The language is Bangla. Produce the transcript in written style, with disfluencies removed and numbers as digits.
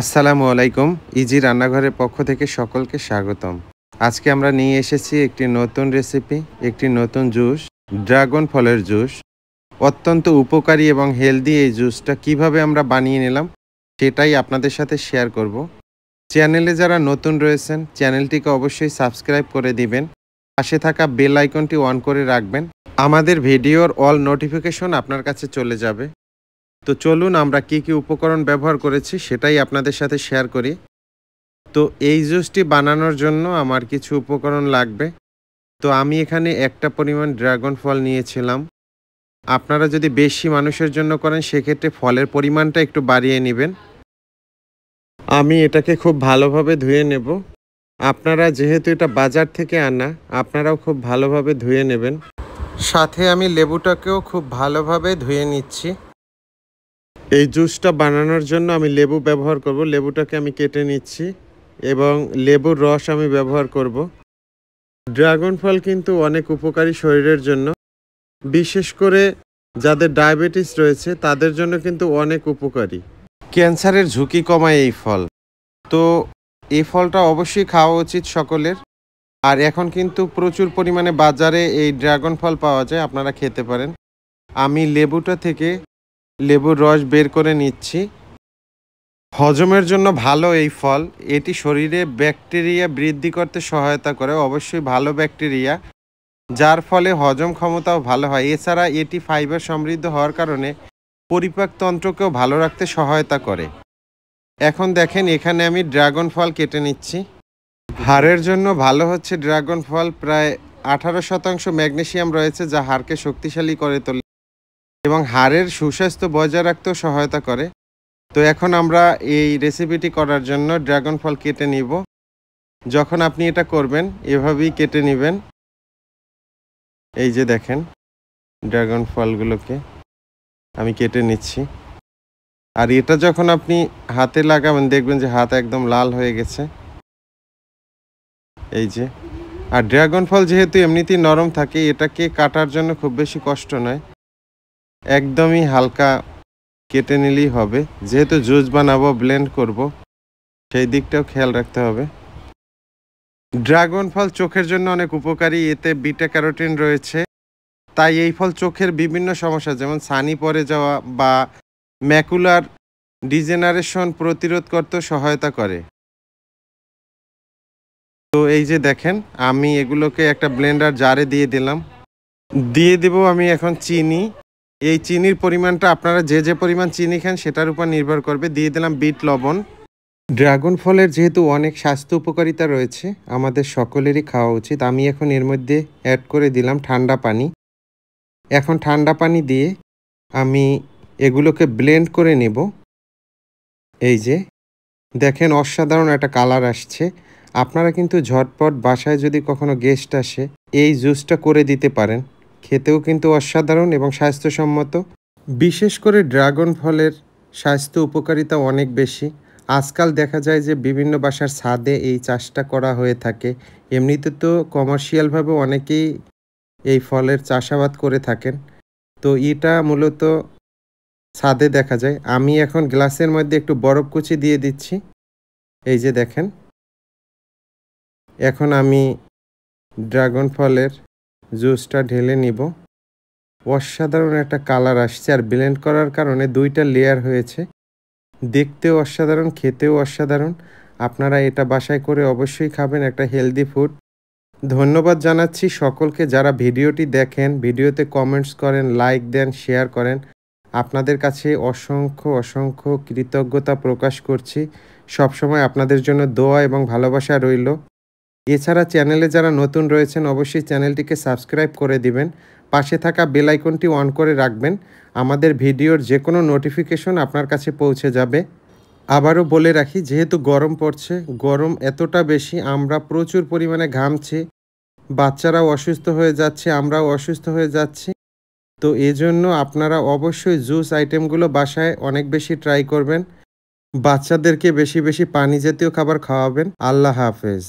আসসালামু আলাইকুম। ইজি রান্নাঘরের পক্ষ থেকে সকলকে স্বাগতম। আজকে আমরা নিয়ে এসেছি একটি নতুন রেসিপি, একটি নতুন জুস, ড্রাগন ফলের জুস। অত্যন্ত উপকারী এবং হেলদি এই জুসটা কিভাবে আমরা বানিয়ে নিলাম সেটাই আপনাদের সাথে শেয়ার করব। চ্যানেলে যারা নতুন রয়েছেন চ্যানেলটিকে অবশ্যই সাবস্ক্রাইব করে দিবেন। পাশে থাকা বেল আইকনটি অন করে রাখবেন। আমাদের ভিডিওর অল নোটিফিকেশন আপনার কাছে চলে যাবে। তো চলুন আমরা কি কি উপকরণ ব্যবহার করেছি সেটাই আপনাদের সাথে শেয়ার করি। তো এই জুসটি বানানোর জন্য আমার কিছু উপকরণ লাগবে। তো আমি এখানে একটা পরিমাণ ড্রাগন ফল নিয়েছিলাম। আপনারা যদি বেশি মানুষের জন্য করেন সেক্ষেত্রে ফলের পরিমাণটা একটু বাড়িয়ে নেবেন। আমি এটাকে খুব ভালোভাবে ধুয়ে নেব। আপনারা যেহেতু এটা বাজার থেকে আনা, আপনারাও খুব ভালোভাবে ধুয়ে নেবেন। সাথে আমি লেবুটাকেও খুব ভালোভাবে ধুয়ে নিচ্ছি। এই জুসটা বানানোর জন্য আমি লেবু ব্যবহার করব। লেবুটাকে আমি কেটে নিচ্ছি এবং লেবুর রস আমি ব্যবহার করব। ড্রাগন ফল কিন্তু অনেক উপকারী শরীরের জন্য, বিশেষ করে যাদের ডায়াবেটিস রয়েছে তাদের জন্য কিন্তু অনেক উপকারী। ক্যান্সারের ঝুঁকি কমায় এই ফল। তো এই ফলটা অবশ্যই খাওয়া উচিত সকলের। আর এখন কিন্তু প্রচুর পরিমাণে বাজারে এই ড্রাগন ফল পাওয়া যায়, আপনারা খেতে পারেন। আমি লেবুটা থেকে লেবুর রস বের করে নিচ্ছি। হজমের জন্য ভালো এই ফল। এটি শরীরে ব্যাকটেরিয়া বৃদ্ধি করতে সহায়তা করে, অবশ্যই ভালো ব্যাকটেরিয়া, যার ফলে হজম ক্ষমতাও ভালো হয়। এছাড়া এটি ফাইবার সমৃদ্ধ হওয়ার কারণে পরিপাকতন্ত্রকেও ভালো রাখতে সহায়তা করে। এখন দেখেন এখানে আমি ড্রাগন ফল কেটে নিচ্ছি। হাড়ের জন্য ভালো হচ্ছে ড্রাগন ফল। প্রায় 18% ম্যাগনেসিয়াম রয়েছে, যা হাড়কে শক্তিশালী করে তোলে এবং হাড়ের সুস্বাস্থ্য বজায় রাখতেও সহায়তা করে। তো এখন আমরা এই রেসিপিটি করার জন্য ড্রাগন ফল কেটে নিব। যখন আপনি এটা করবেন এভাবেই কেটে নেবেন। এই যে দেখেন ড্রাগন ফলগুলোকে আমি কেটে নিচ্ছি। আর এটা যখন আপনি হাতে লাগাবেন দেখবেন যে হাত একদম লাল হয়ে গেছে। এই যে, আর ড্রাগন ফল যেহেতু এমনিতেই নরম থাকে, এটাকে কাটার জন্য খুব বেশি কষ্ট নয়, একদমই হালকা কেটে নিলেই হবে। যেহেতু জুস বানাবো, ব্লেন্ড করব, সেই দিকটাও খেয়াল রাখতে হবে। ড্রাগন ফল চোখের জন্য অনেক উপকারী। এতে বিটা ক্যারোটিন রয়েছে, তাই এই ফল চোখের বিভিন্ন সমস্যা যেমন ছানি পড়ে যাওয়া বা ম্যাকুলার ডিজেনারেশন প্রতিরোধ করতেও সহায়তা করে। তো এই যে দেখেন আমি এগুলোকে একটা ব্লেন্ডার জারে দিয়ে দিলাম। দিয়ে দেব আমি এখন চিনি। এই চিনির পরিমাণটা আপনারা যে যে পরিমাণ চিনি খান সেটার উপর নির্ভর করবে। দিয়ে দিলাম বিট লবণ। ড্রাগন ফলের যেহেতু অনেক স্বাস্থ্য উপকারিতা রয়েছে, আমাদের সকলেরই খাওয়া উচিত। আমি এখন এর মধ্যে অ্যাড করে দিলাম ঠান্ডা পানি। এখন ঠান্ডা পানি দিয়ে আমি এগুলোকে ব্লেন্ড করে নেব। এই যে দেখেন অসাধারণ একটা কালার আসছে। আপনারা কিন্তু ঝটপট বাসায় যদি কখনো গেস্ট আসে এই জুসটা করে দিতে পারেন। খেতেও কিন্তু অসাধারণ এবং স্বাস্থ্যসম্মত। বিশেষ করে ড্রাগন ফলের স্বাস্থ্য উপকারিতা অনেক বেশি। আজকাল দেখা যায় যে বিভিন্ন বাসার ছাদে এই চাষটা করা হয়ে থাকে। এমনিতে তো কমার্শিয়ালভাবে অনেকেই এই ফলের চাষাবাদ করে থাকেন। তো এটা মূলত ছাদে দেখা যায়। আমি এখন গ্লাসের মধ্যে একটু বরফ কুচি দিয়ে দিচ্ছি। এই যে দেখেন এখন আমি ড্রাগন ফলের জুসটা ঢেলে নিব। অসাধারণ একটা কালার আসছে, আর ব্লেন্ড করার কারণে দুইটা লেয়ার হয়েছে। দেখতেও অসাধারণ, খেতেও অসাধারণ। আপনারা এটা বাসায় করে অবশ্যই খাবেন, একটা হেলদি ফুড। ধন্যবাদ জানাচ্ছি সকলকে যারা ভিডিওটি দেখেন, ভিডিওতে কমেন্টস করেন, লাইক দেন, শেয়ার করেন। আপনাদের কাছে অসংখ্য অসংখ্য কৃতজ্ঞতা প্রকাশ করছি। সবসময় আপনাদের জন্য দোয়া এবং ভালোবাসা রইল। এছাড়া চ্যানেলে যারা নতুন রয়েছেন অবশ্যই চ্যানেলটিকে সাবস্ক্রাইব করে দিবেন। পাশে থাকা বেল আইকনটি অন করে রাখবেন। আমাদের ভিডিওর যে কোনো নোটিফিকেশন আপনার কাছে পৌঁছে যাবে। আবারও বলে রাখি, যেহেতু গরম পড়ছে, গরম এতটা বেশি, আমরা প্রচুর পরিমাণে ঘামছি, বাচ্চারাও অসুস্থ হয়ে যাচ্ছে, আমরাও অসুস্থ হয়ে যাচ্ছি। তো এজন্য আপনারা অবশ্যই জুস আইটেমগুলো বাসায় অনেক বেশি ট্রাই করবেন। বাচ্চাদেরকে বেশি বেশি পানি জাতীয় খাবার খাওয়াবেন। আল্লাহ হাফেজ।